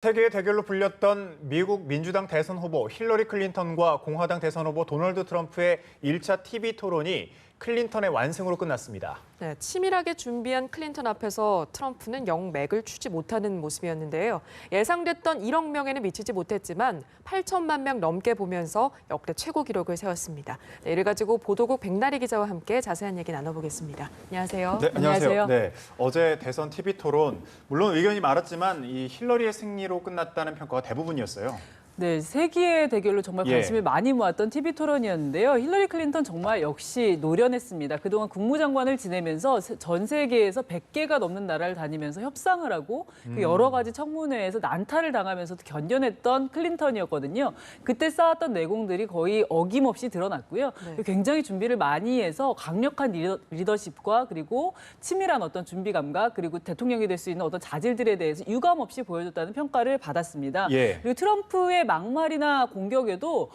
세계의 대결로 불렸던 미국 민주당 대선 후보 힐러리 클린턴과 공화당 대선 후보 도널드 트럼프의 1차 TV 토론이 클린턴의 완승으로 끝났습니다. 네, 치밀하게 준비한 클린턴 앞에서 트럼프는 영 맥을 추지 못하는 모습이었는데요. 예상됐던 1억 명에는 미치지 못했지만 8천만 명 넘게 보면서 역대 최고 기록을 세웠습니다. 네, 이를 가지고 보도국 백나리 기자와 함께 자세한 얘기 나눠보겠습니다. 안녕하세요. 네, 안녕하세요. 네, 어제 대선 TV 토론 물론 의견이 많았지만 이 힐러리의 승리로 끝났다는 평가가 대부분이었어요. 네, 세기의 대결로 정말 관심을 많이 모았던 TV 토론이었는데요. 힐러리 클린턴 정말 역시 노련했습니다. 그동안 국무장관을 지내면서 전 세계에서 100개가 넘는 나라를 다니면서 협상을 하고 그 여러 가지 청문회에서 난타를 당하면서도 견뎌냈던 클린턴이었거든요. 그때 쌓았던 내공들이 거의 어김없이 드러났고요. 네. 굉장히 준비를 많이 해서 강력한 리더십과 그리고 치밀한 어떤 준비 감각 그리고 대통령이 될 수 있는 어떤 자질들에 대해서 유감없이 보여줬다는 평가를 받았습니다. 그리고 트럼프의 막말이나 공격에도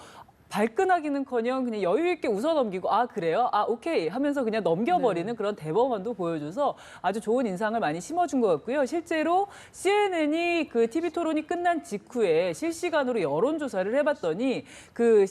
발끈하기는커녕 그냥 여유 있게 웃어넘기고 아 그래요? 아 오케이 하면서 그냥 넘겨버리는 그런 대범함도 보여줘서 아주 좋은 인상을 많이 심어준 것 같고요. 실제로 CNN이 그 TV 토론이 끝난 직후에 실시간으로 여론조사를 해봤더니 그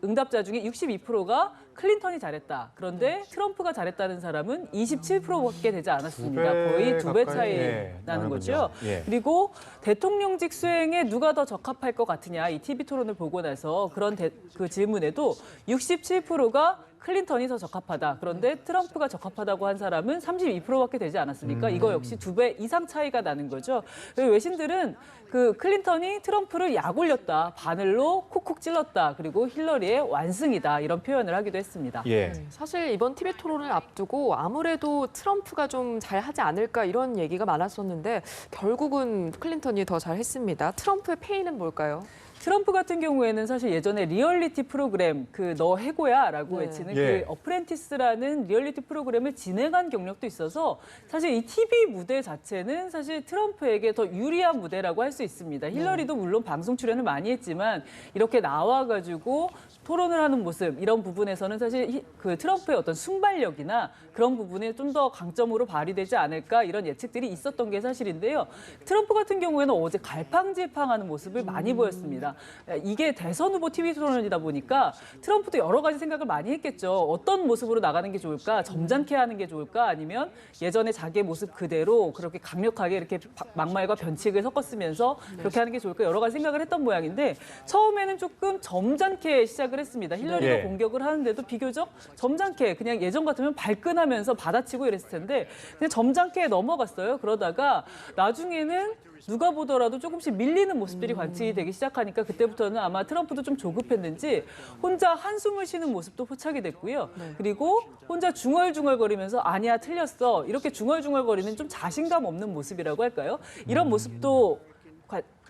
응답자 중에 62%가 클린턴이 잘했다. 그런데 트럼프가 잘했다는 사람은 27%밖에 되지 않았습니다. 거의 두 배 차이 나는 거죠. 그리고 대통령직 수행에 누가 더 적합할 것 같으냐. 이 TV 토론을 보고 나서 그런 그 질문에도 67%가 클린턴이 더 적합하다. 그런데 트럼프가 적합하다고 한 사람은 32%밖에 되지 않았으니까 이거 역시 2배 이상 차이가 나는 거죠. 외신들은 그 클린턴이 트럼프를 약 올렸다. 바늘로 콕콕 찔렀다. 그리고 힐러리의 완승이다. 이런 표현을 하기도 했습니다. 사실 이번 TV 토론을 앞두고 아무래도 트럼프가 좀 잘하지 않을까 이런 얘기가 많았었는데 결국은 클린턴이 더 잘했습니다. 트럼프의 페이는 뭘까요? 트럼프 같은 경우에는 사실 예전에 리얼리티 프로그램 그 너 해고야라고 외치는 그 어프렌티스라는 리얼리티 프로그램을 진행한 경력도 있어서 사실 이 TV 무대 자체는 사실 트럼프에게 더 유리한 무대라고 할 수 있습니다. 힐러리도 물론 방송 출연을 많이 했지만 이렇게 나와가지고 토론을 하는 모습 이런 부분에서는 사실 그 트럼프의 어떤 순발력이나 그런 부분에 좀 더 강점으로 발휘되지 않을까 이런 예측들이 있었던 게 사실인데요. 트럼프 같은 경우에는 어제 갈팡질팡하는 모습을 많이 보였습니다. 이게 대선 후보 TV 토론이다 보니까 트럼프도 여러 가지 생각을 많이 했겠죠. 어떤 모습으로 나가는 게 좋을까? 점잖게 하는 게 좋을까? 아니면 예전에 자기의 모습 그대로 그렇게 강력하게 이렇게 막말과 변칙을 섞었으면서 그렇게 하는 게 좋을까? 여러 가지 생각을 했던 모양인데 처음에는 조금 점잖게 시작을 했습니다. 힐러리가 공격을 하는데도 비교적 점잖게 그냥 예전 같으면 발끈하면서 받아치고 이랬을 텐데 그냥 점잖게 넘어갔어요. 그러다가 나중에는 누가 보더라도 조금씩 밀리는 모습들이 관측이 되기 시작하니까 그때부터는 아마 트럼프도 좀 조급했는지 혼자 한숨을 쉬는 모습도 포착이 됐고요. 그리고 혼자 중얼중얼거리면서 아니야 틀렸어 이렇게 중얼중얼거리는 좀 자신감 없는 모습이라고 할까요? 이런 모습도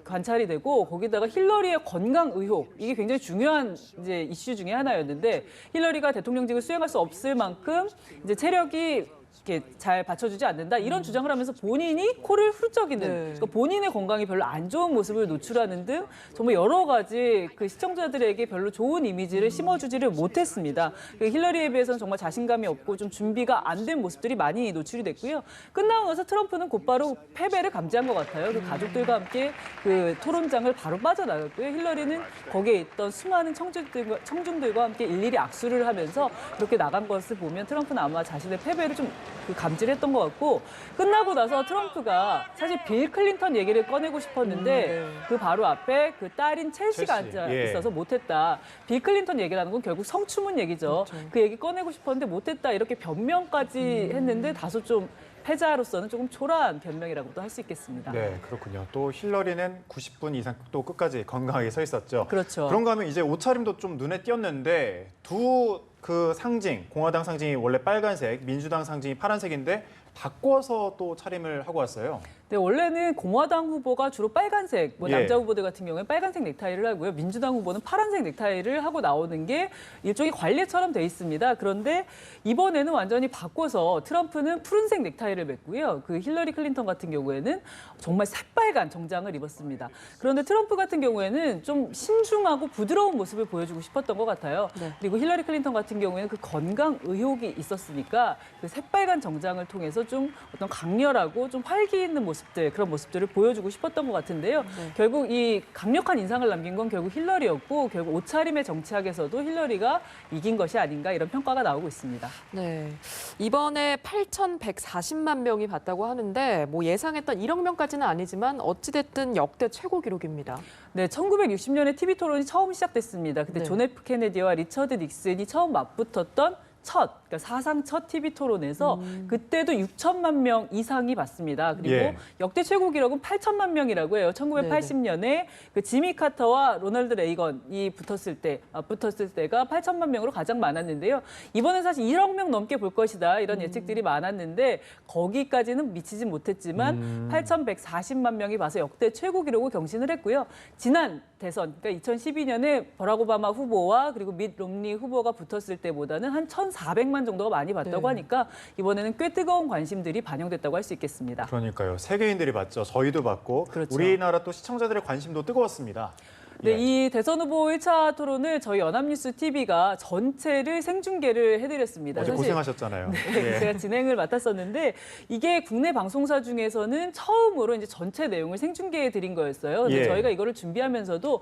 관찰이 되고 거기다가 힐러리의 건강 의혹 이게 굉장히 중요한 이제 이슈 중에 하나였는데 힐러리가 대통령직을 수행할 수 없을 만큼 이제 체력이 이렇게 잘 받쳐주지 않는다 이런 주장을 하면서 본인이 코를 훌쩍이는 그러니까 본인의 건강이 별로 안 좋은 모습을 노출하는 등 정말 여러 가지 그 시청자들에게 별로 좋은 이미지를 심어주지를 못했습니다. 그 힐러리에 비해서는 정말 자신감이 없고 좀 준비가 안 된 모습들이 많이 노출이 됐고요. 끝나고 나서 트럼프는 곧바로 패배를 감지한 것 같아요. 그 가족들과 함께 그 토론장을 바로 빠져나갔고요. 힐러리는 거기에 있던 수많은 청중들과 함께 일일이 악수를 하면서 그렇게 나간 것을 보면 트럼프는 아마 자신의 패배를 좀 그 감지를 했던 것 같고 끝나고 나서 트럼프가 사실 빌 클린턴 얘기를 꺼내고 싶었는데 그 바로 앞에 그 딸인 첼시가 앉아 있어서 못했다. 빌 클린턴 얘기라는 건 결국 성추문 얘기죠. 그 얘기 꺼내고 싶었는데 못했다 이렇게 변명까지 했는데 다소 좀 패자로서는 조금 초라한 변명이라고도 할 수 있겠습니다. 네, 그렇군요. 또 힐러리는 90분 이상 또 끝까지 건강하게 서 있었죠. 그렇죠. 그런가 하면 이제 옷차림도 좀 눈에 띄었는데 두 그 상징, 공화당 상징이 원래 빨간색, 민주당 상징이 파란색인데 바꿔서 또 차림을 하고 왔어요. 네, 원래는 공화당 후보가 주로 빨간색, 남자 후보들 같은 경우에 빨간색 넥타이를 하고요. 민주당 후보는 파란색 넥타이를 하고 나오는 게 일종의 관례처럼 돼 있습니다. 그런데 이번에는 완전히 바꿔서 트럼프는 푸른색 넥타이를 맸고요. 그 힐러리 클린턴 같은 경우에는 정말 새빨간 정장을 입었습니다. 그런데 트럼프 같은 경우에는 좀 신중하고 부드러운 모습을 보여주고 싶었던 것 같아요. 그리고 힐러리 클린턴 같은 경우에는 그 건강 의혹이 있었으니까 그 새빨간 정장을 통해서 좀 어떤 강렬하고 좀 활기 있는 모습 모습들, 그런 모습들을 보여주고 싶었던 것 같은데요. 결국 이 강력한 인상을 남긴 건 결국 힐러리였고 결국 옷차림의 정치학에서도 힐러리가 이긴 것이 아닌가 이런 평가가 나오고 있습니다. 네. 이번에 8,140만 명이 봤다고 하는데 뭐 예상했던 1억 명까지는 아니지만 어찌됐든 역대 최고 기록입니다. 네, 1960년에 TV 토론이 처음 시작됐습니다. 그때 네. 존 F 케네디와 리처드 닉슨이 처음 맞붙었던 그러니까 사상 첫 TV 토론에서 그때도 6천만 명 이상이 봤습니다. 그리고 예. 역대 최고 기록은 8천만 명이라고 해요. 1980년에 그 지미 카터와 로널드 레이건이 붙었을 때가 8천만 명으로 가장 많았는데요. 이번엔 사실 1억 명 넘게 볼 것이다 이런 예측들이 많았는데 거기까지는 미치지 못했지만 8,140만 명이 봐서 역대 최고 기록을 경신을 했고요. 지난 대선, 그러니까 2012년에 버락 오바마 후보와 그리고 밋 롬니 후보가 붙었을 때보다는 한 1,400만 정도가 많이 봤다고 네. 하니까 이번에는 꽤 뜨거운 관심들이 반영됐다고 할 수 있겠습니다. 그러니까요. 세계인들이 봤죠. 저희도 봤고 그렇죠. 우리나라 또 시청자들의 관심도 뜨거웠습니다. 네, 예. 이 대선 후보 1차 토론을 저희 연합뉴스 TV가 전체를 생중계를 해드렸습니다. 어제 사실 고생하셨잖아요. 네, 제가 진행을 맡았었는데 이게 국내 방송사 중에서는 처음으로 이제 전체 내용을 생중계해 드린 거였어요. 근데 예. 저희가 이거를 준비하면서도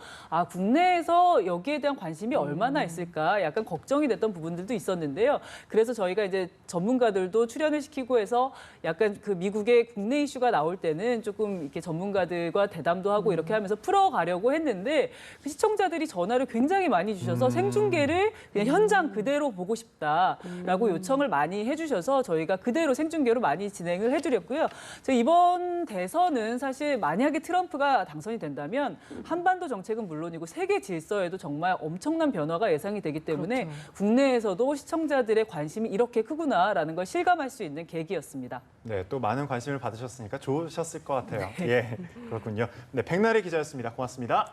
국내에서 여기에 대한 관심이 얼마나 있을까 약간 걱정이 됐던 부분들도 있었는데요. 그래서 저희가 이제 전문가들도 출연을 시키고 해서 약간 그 미국의 국내 이슈가 나올 때는 조금 이렇게 전문가들과 대담도 하고 이렇게 하면서 풀어가려고 했는데 그 시청자들이 전화를 굉장히 많이 주셔서 생중계를 그냥 현장 그대로 보고 싶다라고 요청을 많이 해주셔서 저희가 그대로 생중계로 많이 진행을 해드렸고요. 저희 이번 대선은 사실 만약에 트럼프가 당선이 된다면 한반도 정책은 물론이고 세계 질서에도 정말 엄청난 변화가 예상이 되기 때문에 그렇죠. 국내에서도 시청자들의 관심이 이렇게 크구나라는 걸 실감할 수 있는 계기였습니다. 네, 또 많은 관심을 받으셨으니까 좋으셨을 것 같아요. 예, 그렇군요. 네, 백나래 기자였습니다. 고맙습니다.